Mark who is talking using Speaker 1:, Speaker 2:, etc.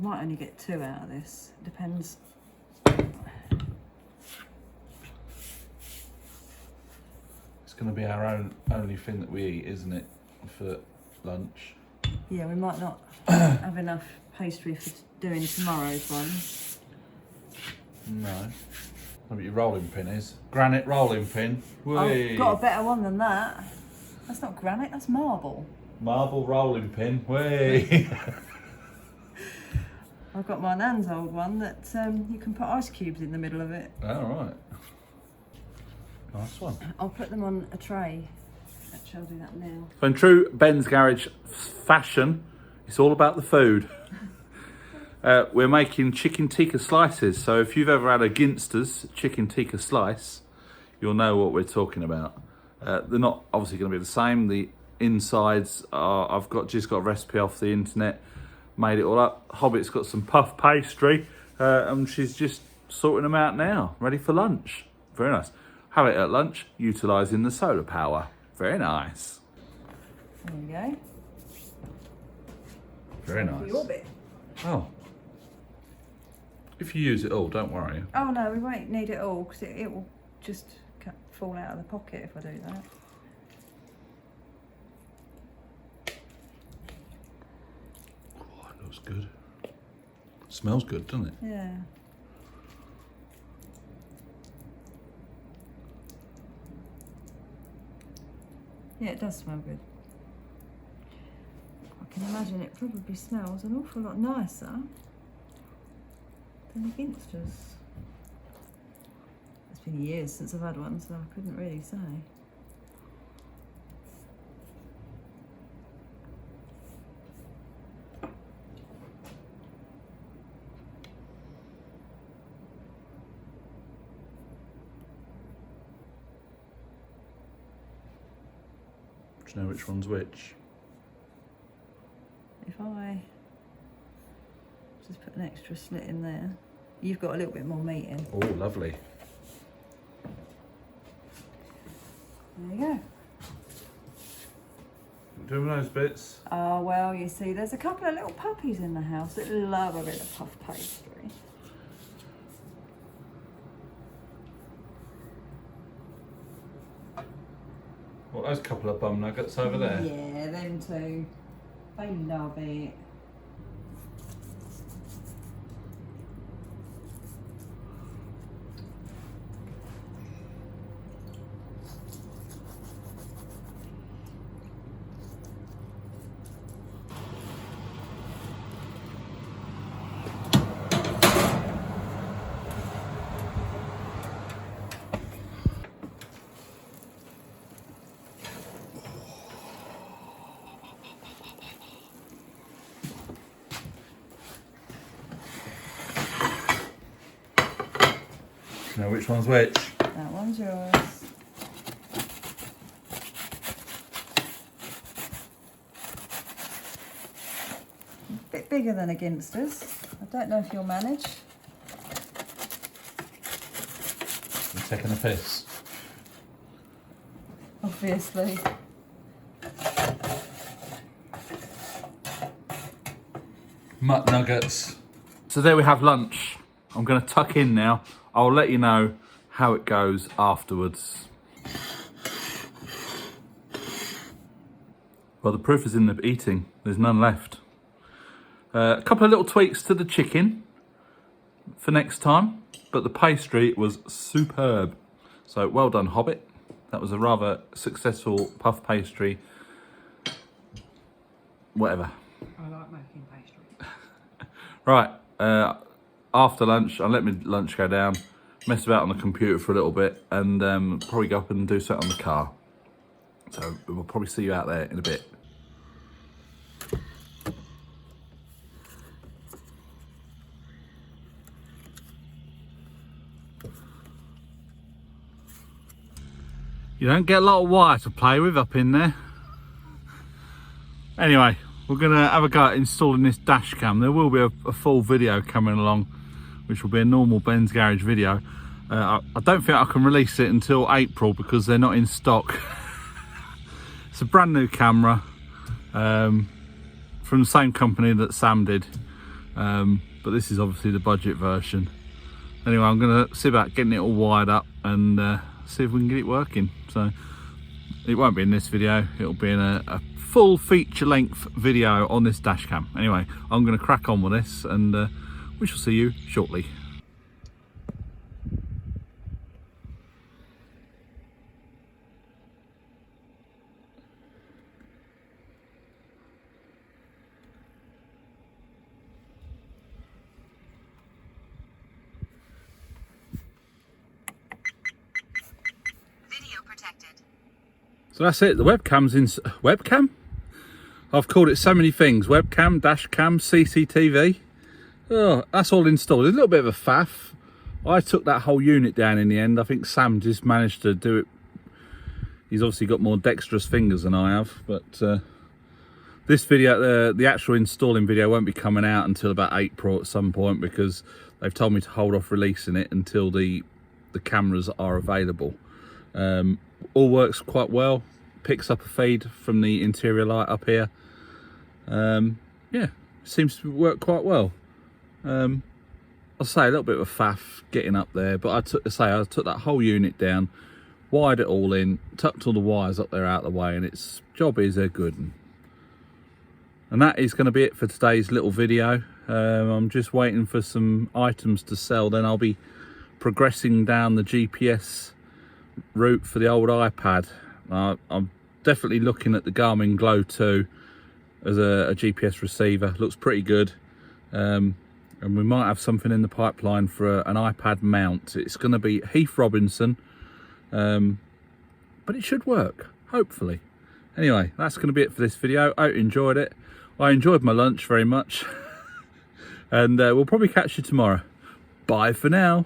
Speaker 1: We might only get 2 out of this. Depends.
Speaker 2: It's going to be our only thing that we eat, isn't it, for lunch?
Speaker 1: Yeah, we might not have enough pastry for doing tomorrow's one.
Speaker 2: No. What your rolling pin is? Granite rolling pin.
Speaker 1: I've got a better one than that. That's not granite, that's marble.
Speaker 2: Marble rolling pin. Whey!
Speaker 1: I've got my nan's old one that you can put ice cubes in the middle of it.
Speaker 2: All right. Nice one.
Speaker 1: I'll put them on a tray. Actually, I'll do that now.
Speaker 2: In true Ben's Garage fashion, it's all about the food. We're making chicken tikka slices, so if you've ever had a Ginster's chicken tikka slice, you'll know what we're talking about. They're not obviously going to be the same. The insides are, I've just got a recipe off the internet, made it all up. Hobbit's got some puff pastry, and she's just sorting them out now, ready for lunch. Very nice. Have it at lunch, utilising the solar power. Very nice.
Speaker 1: There we go.
Speaker 2: Very
Speaker 1: For
Speaker 2: nice.
Speaker 1: your bit.
Speaker 2: Oh. If you use it all, don't worry.
Speaker 1: Oh no, we won't need it all because it will just fall out of the pocket if I do that.
Speaker 2: Oh, it looks good. Smells good, doesn't it?
Speaker 1: Yeah. Yeah, it does smell good. I can imagine it probably smells an awful lot nicer than the Ginsters. It's been years since I've had one, so I couldn't really say.
Speaker 2: Do you know which one's which?
Speaker 1: If I just put an extra slit in there, you've got a little bit more meat in.
Speaker 2: Oh, lovely.
Speaker 1: There you go.
Speaker 2: Doing those bits.
Speaker 1: Oh, well, you see, there's a couple of little puppies in the house that love a bit of puff pastry.
Speaker 2: Well, those couple of bum nuggets over there.
Speaker 1: Yeah, them two. They love it.
Speaker 2: Do you know which one's which?
Speaker 1: That one's yours. A bit bigger than a Ginster's. I don't know if you'll manage.
Speaker 2: You're taking a piss.
Speaker 1: Obviously.
Speaker 2: Mutt nuggets. So there we have lunch. I'm going to tuck in now. I'll let you know how it goes afterwards. Well, the proof is in the eating. There's none left. A couple of little tweaks to the chicken for next time, but the pastry was superb. So well done, Hobbit. That was a rather successful puff pastry. Whatever.
Speaker 1: I like making pastry.
Speaker 2: Right, after lunch, I'll let my lunch go down, mess about on the computer for a little bit, and probably go up and do something on the car. So we'll probably see you out there in a bit. You don't get a lot of wire to play with up in there. Anyway, we're going to have a go at installing this dash cam. There will be a full video coming along, which will be a normal Ben's Garage video. I don't think I can release it until April because they're not in stock. It's a brand new camera from the same company that Sam did. but this is obviously the budget version. Anyway, I'm going to see about getting it all wired up and see if we can get it working. So it won't be in this video, it'll be in a full feature length video on this dash cam. Anyway, I'm going to crack on with this and we shall see you shortly. So that's it, the webcam's in. Webcam? I've called it so many things. Webcam, dash cam, CCTV. Oh, that's all installed. It's a little bit of a faff. I took that whole unit down in the end. I think Sam just managed to do it. He's obviously got more dexterous fingers than I have. But this video, the actual installing video won't be coming out until about April at some point, because they've told me to hold off releasing it until the cameras are available. All works quite well, picks up a feed from the interior light up here. Yeah, seems to work quite well. I'll say a little bit of a faff getting up there, but I took that whole unit down, wired it all in, tucked all the wires up there out of the way, and its job is a good one. And that is going to be it for today's little video. I'm just waiting for some items to sell, then I'll be progressing down the GPS route for the old iPad. I'm definitely looking at the Garmin Glow 2 as a GPS receiver. Looks pretty good, and we might have something in the pipeline for an iPad mount. It's going to be Heath Robinson, but it should work, hopefully. Anyway, that's going to be it for this video. I hope you enjoyed it. I enjoyed my lunch very much. And we'll probably catch you tomorrow. Bye for now.